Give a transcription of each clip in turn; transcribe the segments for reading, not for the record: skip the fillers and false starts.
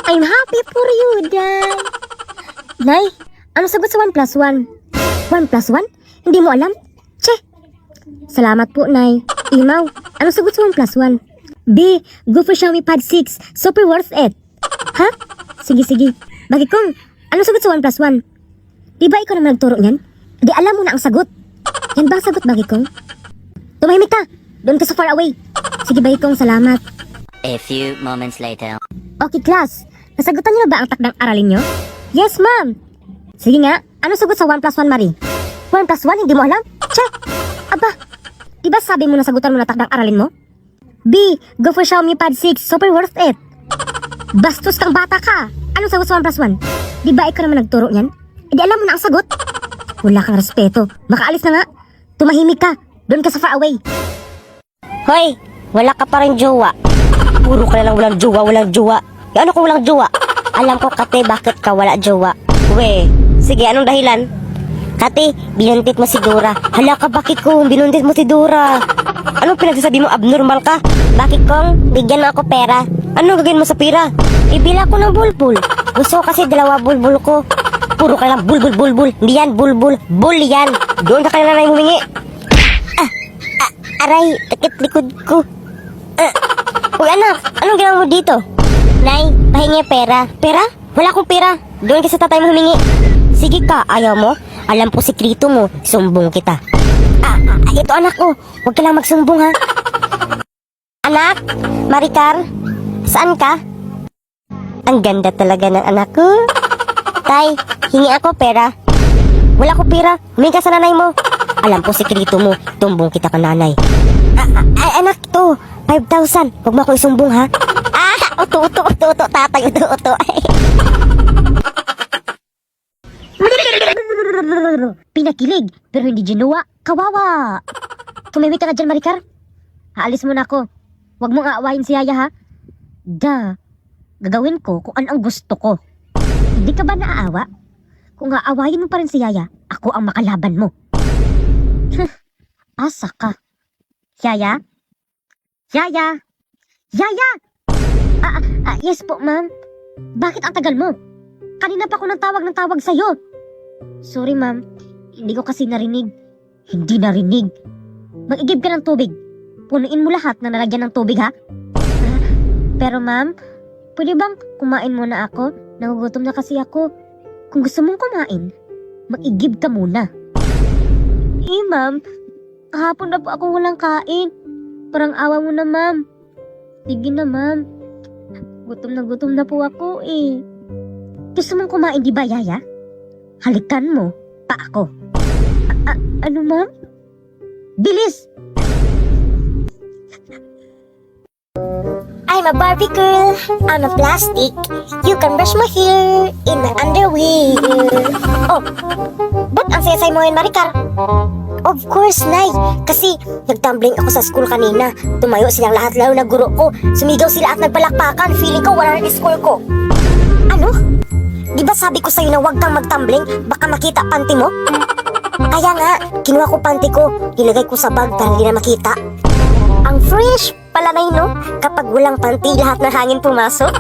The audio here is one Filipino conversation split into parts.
I'm happy for you, Day. Nay, ano sagot sa 1 plus 1? 1 plus 1? Hindi mo alam? Che! Salamat po, Nay. Imaw, ano sagot sa 1 plus 1? B, go for Xiaomi Pad 6. Super worth it. Ha? Sige. Bakit kong, ano sagot sa 1 plus 1? Di ba ikaw naman nagturo niyan? Di alam mo na ang sagot. Yan ba ang sagot, Bakit kong? Tumahimik ka. Doon ka sa far away. Sige, Bakit kong, salamat. A few moments later. Okay, class. Nasagutan niyo na ba ang takdang aralin niyo? Yes, ma'am. Sige nga, ano sagot sa 1 plus 1, Marie? 1 plus 1, hindi mo alam? Che! Aba, di ba sabi mo nasagutan mo na takdang aralin mo? B, go for Xiaomi Pad 6, super worth it. Bastos kang bata ka. Anong sagot sa 1 plus 1? Di ba ikaw naman nagturo niyan? Di alam mo na ang sagot. Wala kang respeto. Makaalis na nga. Tumahimik ka. Doon ka sa far away. Hoy, wala ka pa rin jowa. Puro ka na lang walang jowa. E ano kung walang jowa? Alam ko, Kate, bakit ka wala jowa. We, sige, anong dahilan? Kate, binuntit mo si Dora. Hala ka, Bakit kong binuntit mo si Dora? Anong pinagsasabi mo, abnormal ka? Bakit kong bigyan mo ako pera? Anong gagawin mo sa pera? Ibila ko ng bulbul. Gusto ko kasi 2 bulbul ko. Puro ka lang bulbul. Hindi yan bulbul, bul yan. Doon ka na lang humingi. Aray, takit likod ko. Uy anak, anong ginawa mo dito? Nay, pahingi pera. Pera? Wala akong pera. Doon ka sa tatay mo humingi. Sige ka, ayaw mo? Alam ko sikreto mo, sumbong kita. Ito anak ko, huwag ka lang magsumbong ha. Anak, Maricar, saan ka? Ang ganda talaga ng anak ko. Tay, hingi ako pera. Wala ko pera, humingi ka sa nanay mo. Alam ko sikreto mo, tumbong kita ka nanay. Anak to, 5,000, huwag mo ako isumbong ha. Uto, tatay, uto. Pinakilig, pero hindi ginawa. Kawawa. Tumimik ka na dyan, Maricar. Haalis mo na ako. Huwag mong aawahin si Yaya, ha? Gagawin ko kung ano ang gusto ko. Hindi ka ba naaawa? Kung aawahin mo pa rin si Yaya, ako ang makalaban mo. Asa ka. Yaya? Yes po, ma'am. Bakit ang tagal mo? Kanina pa ako ng tawag sa'yo. Sorry, ma'am. Hindi ko kasi narinig. Hindi narinig. Mag-igib ka ng tubig. Punuin mo lahat na nalagyan ng tubig, ha? Pero, ma'am, pwede bang kumain muna ako? Nagugutom na kasi ako. Kung gusto mong kumain, mag-igib ka muna. Ma'am, kahapon na po ako walang kain. Parang awa mo na, ma'am. Sige na, ma'am. Gutom na po ako, eh. Gusto mong kumain, di ba, Yaya? Halikan mo pa ako. Ano, ma'am? Bilis! I'm a Barbie girl. I'm a plastic. You can brush my hair in my underwear. Oh, ba't ang saya-saya mo yun, Maricar? Of course, Nay. Kasi nagtumbling ako sa school kanina. Tumayo silang lahat, lalo na guro ko. Sumigaw sila at nagpalakpakan. Feeling ko wala rin score ko. Ano? Di ba sabi ko sa'yo na huwag kang magtumbling? Baka makita panty mo? Kaya nga, kinuha ko panty ko. Nilagay ko sa bag para hindi na makita. Ang fresh pala na no? Kapag walang panty, lahat ng hangin pumasok.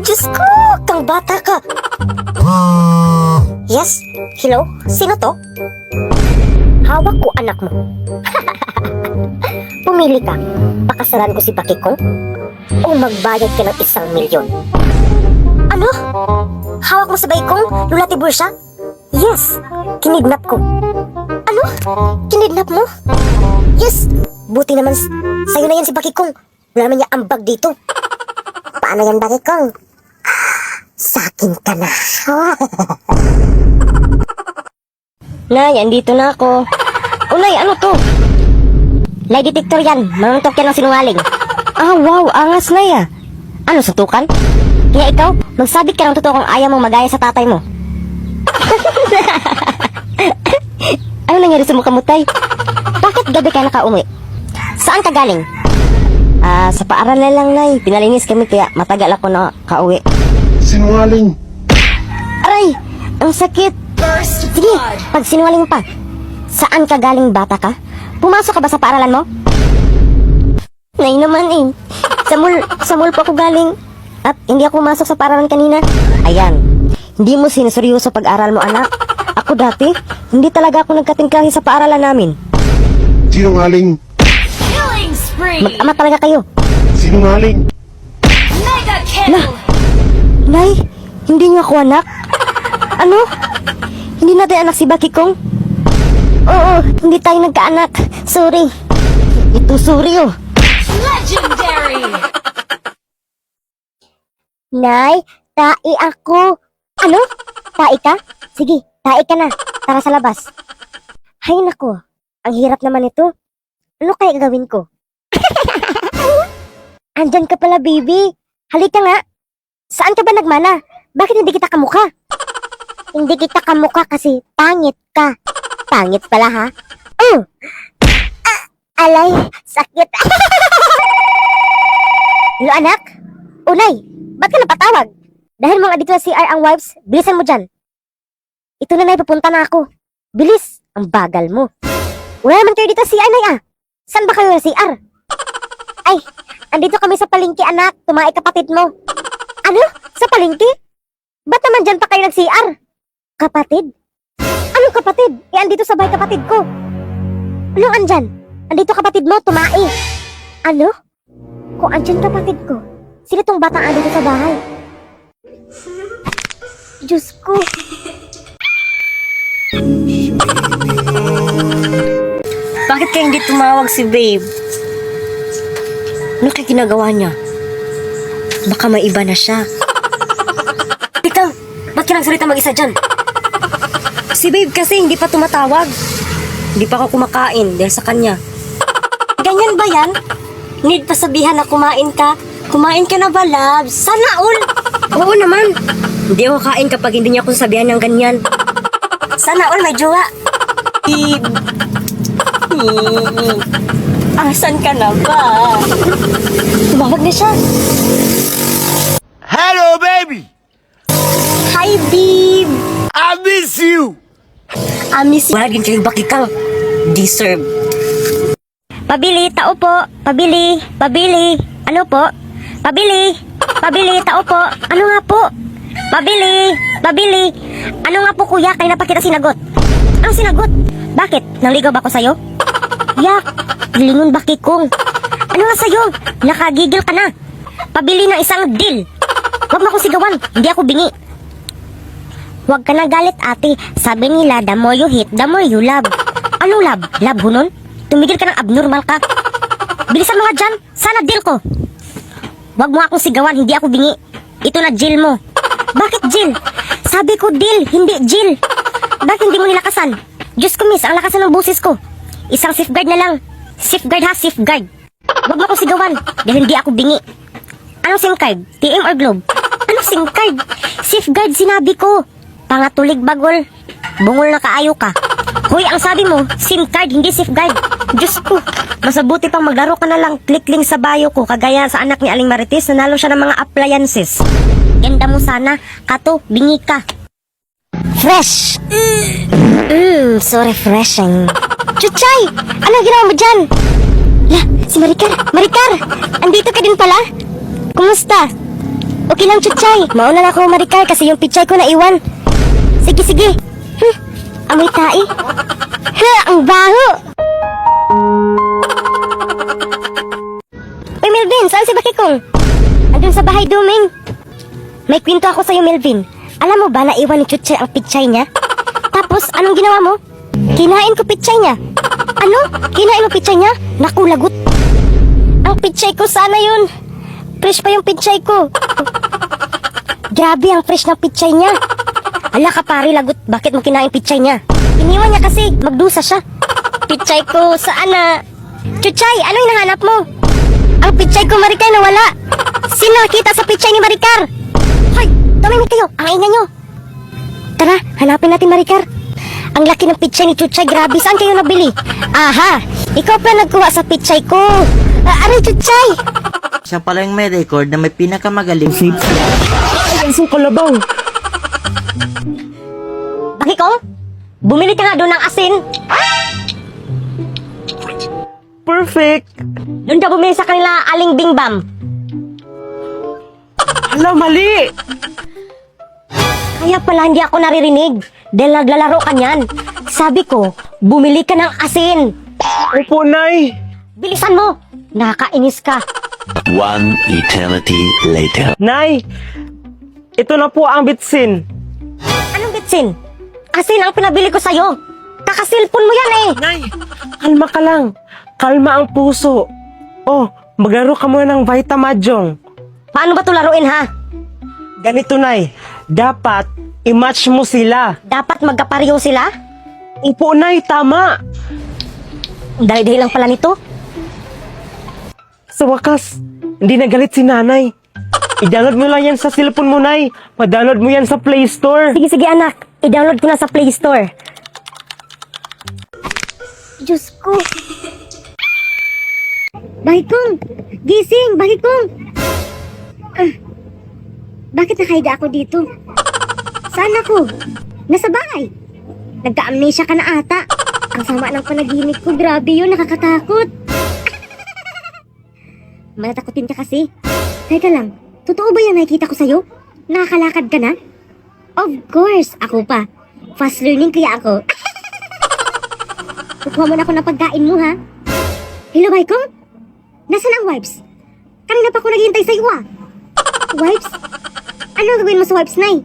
Diyos ko, kang bata ka. Yes? Hello? Sino to? Hawak ko anak mo. Pumili ka. Pakasalan ko si Bakikong o magbayad ka ng 1,000,000. Ano? Hawak mo si Bakikong? Lula Tiburcia? Yes. Kinidnap ko. Ano? Kinidnap mo? Yes. Buti naman sa'yo na yan si Bakikong. Wala naman niya ambag dito. Paano yan, Bakikong? Sakin ka na. Nay, andito na ako. Oh, Nay, ano to? Lie detector yan. Manuntok yan ng sinungaling. Wow, angas, Nay, ah. Ano, suntukan? Kaya ikaw, magsabit ka ng totoo kung ayaw mong magaya sa tatay mo. Ano nangyari sa mukha mo, Tay? Bakit gabi ka nakauwi? Saan ka galing? Sa paaralan lang, Nay. Pinalinis kami kaya matagal ako na kauwi. Sinungaling. Aray, ang sakit. Sige, pag sinungaling pa. Saan ka galing, bata ka? Pumasok ka ba sa paaralan mo? Nay naman eh. Sa mall po ako galing. At hindi ako pumasok sa paaralan kanina. Ayan, hindi mo sinuseryoso pag-aral mo, anak. Ako dati, hindi talaga ako nagkatingkahi sa paaralan namin. Sinungaling! Mag-ama talaga kayo. Sinungaling! Nay, hindi niyo ako anak. Ano? Hindi natin anak si Bakikong? Oo, hindi tayo nagkaanak. Sorry. Ito sorry oh. Nay, tai ako. Ano? Tai ka? Sige, tai ka na. Tara sa labas. Hay nako, ang hirap naman ito. Ano kaya gagawin ko? Andyan ka pala, baby. Halika nga. Saan ka ba nagmana? Bakit hindi kita kamukha? Hindi kita kamukha kasi pangit ka. Pangit pala ha? Oh! Alay, sakit. Hello anak? Unay, ba't ka napatawag? Dahil mga dito sa CR ang wives, bilisan mo dyan. Ito na pupunta na ako. Bilis, ang bagal mo. Wala naman kayo dito sa CR na Saan ba kayo na CR? Ay, andito kami sa palengke anak, tumae kapatid mo. Ano? Sa palengke? Ba't naman dyan pa kayo nag-CR? Kapatid? Anong kapatid? Andito sa bahay kapatid ko. Anong andyan? Andito kapatid mo, tumae. Ano? Kung andyan kapatid ko, sino tong batang andito sa bahay? Diyos ko. Bakit kaya hindi tumawag si babe? Ano kaya ginagawa niya? Baka may iba na siya. Tikang, ba't ka nagsalita mag-isa dyan? Si babe kasi hindi pa tumatawag. Hindi pa ako kumakain dahil sa kanya. Ganyan ba yan? Need pa sabihan na kumain ka? Kumain ka na ba, love? Sana all! Oo naman. Hindi ako kain kapag hindi niya ako sabihan ng ganyan. Sana all may jowa. Asan ka na ba? Tumawag na siya. Hello, baby! Hi, babe! I miss you! I miss you. Wala din kayo bakikang. Deserve. Pabili, tao po. Pabili, pabili. Ano po? Pabili, pabili, tao po. Ano nga po? Pabili, pabili. Ano nga po kuya, kanina pa kita sinagot. Anong sinagot? Bakit? Nangligaw ba ako sa'yo? Yak, lingon bakikong. Ano nga sa'yo? Nakagigil ka na. Pabili ng isang deal. Huwag mo akong sigawan, hindi ako bingi. Huwag ka na galit ate. Sabi nila, the more you hate, the more you love. Anong love? Love ho nun? Tumigil ka ng abnormal ka. Bilisan mo nga dyan, sana deal ko. Huwag mo akong sigawan, hindi ako bingi. Ito na Jill mo. Bakit Jill? Sabi ko deal, hindi Jill. Bakit hindi mo nilakasan? Diyos ko miss, ang lakasan ng busis ko. Isang safeguard na lang. Safeguard ha, safeguard. Huwag mo akong sigawan, dahil hindi ako bingi. Anong SIM card? TM or Globe? Anong SIM card? Safeguard sinabi ko. Pangatulig bagol. Bungol na kaayo ka. Hoy, ang sabi mo, SIM card, hindi safeguard. Diyos ko, masabuti pang maglaro ka na lang click-link sa bio ko, kagaya sa anak ni Aling Marites, nanalo siya ng mga appliances. Ganda mo sana, kato, bingi ka. Fresh! So refreshing. Chuchay! Ano ginawa mo dyan? Lah, si Maricar! Maricar! Andito ka din pala? Kumusta? Okay lang, Chuchay. Mauna na ako, Maricar, kasi yung pichay ko naiwan. Sige, sige. Amoy tai. Ang baho! Uy, Melvin, saan si Bakikong? Andun sa bahay duming. May kwento ako sa'yo, Melvin. Alam mo ba na iwan ni Chuchay ang pichay niya? Tapos, anong ginawa mo? Kinain ko pichay niya. Ano? Kinain mo pichay niya? Naku, lagot. Ang pichay ko sana yun. Fresh pa yung pichay ko. Grabe ang fresh ng pichay niya. Ala ka pare, lagot. Bakit mo kinain pichay niya? Iniwan niya kasi. Magdusa siya. Pichay ko, saan na? Chuchay, ano yung nahanap mo? Ang pichay ko, Maricar, nawala. Sino nakita sa pichay ni Maricar? Hoy, tumimik kayo. Ang ingay niyo. Tara, hanapin natin, Maricar. Ang laki ng pichay ni Chuchay, grabe. Saan kayo nabili? Aha, ikaw pa nagkuha sa pichay ko. Aray, Chuchay. Siya pala yung may record na may pinakamagaling si Bakikong, bumili ka nga doon ng asin. Perfect! Doon ka bumili sa kanila Aling Bingbam. Hala, mali! Kaya pala hindi ako naririnig dahil naglalaro ka niyan. Sabi ko, bumili ka ng asin. Opo, Nay. Bilisan mo! Nakakainis ka. One eternity later. Nay, ito na po ang bitsin. Anong bitsin? Asin ang pinabili ko sa'yo. Kakasilpon mo yan eh. Nay, kalma ka lang. Kalma ang puso. Oh, maglaro ka muna ng Vitamajong. Paano ba ito laruin ha? Ganito, Nay. Dapat i-match mo sila. Dapat magkapareho sila? Opo, Nay, tama. Dahil lang pala nito. Sa wakas, hindi nagalit si Nanay. I-download mo lang yan sa cellphone mo, Nay. Pa-download mo yan sa Play Store. Sige, sige anak. I-download ko na sa Play Store. Diyos ko. Bahikong! Gising! Bahikong! Bakit nakahiga ako dito? Saan ako? Nasa bahay. Nagka-amnesia ka na ata. Ang sama ng panaginip ko. Grabe yun, nakakatakot. Malatakotin ka kasi. Teka lang, totoo ba yan nakikita ko sa'yo? Nakakalakad ka na? Of course, ako pa. Fast learning kaya ako. Kukuha mo na ako ng pagkain mo, ha? Hello, Baikong? Nasaan ang wipes? Kanina pa ako naghihintay sa'yo, ah. Wipes? Ano ang gagawin mo sa wipes, Nay?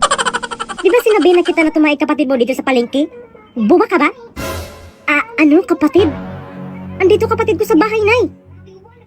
Di ba sinabi na kita na tumahay kapatid mo dito sa palengke? Buba ka ba? Ano, kapatid? Andito kapatid ko sa bahay, Nay.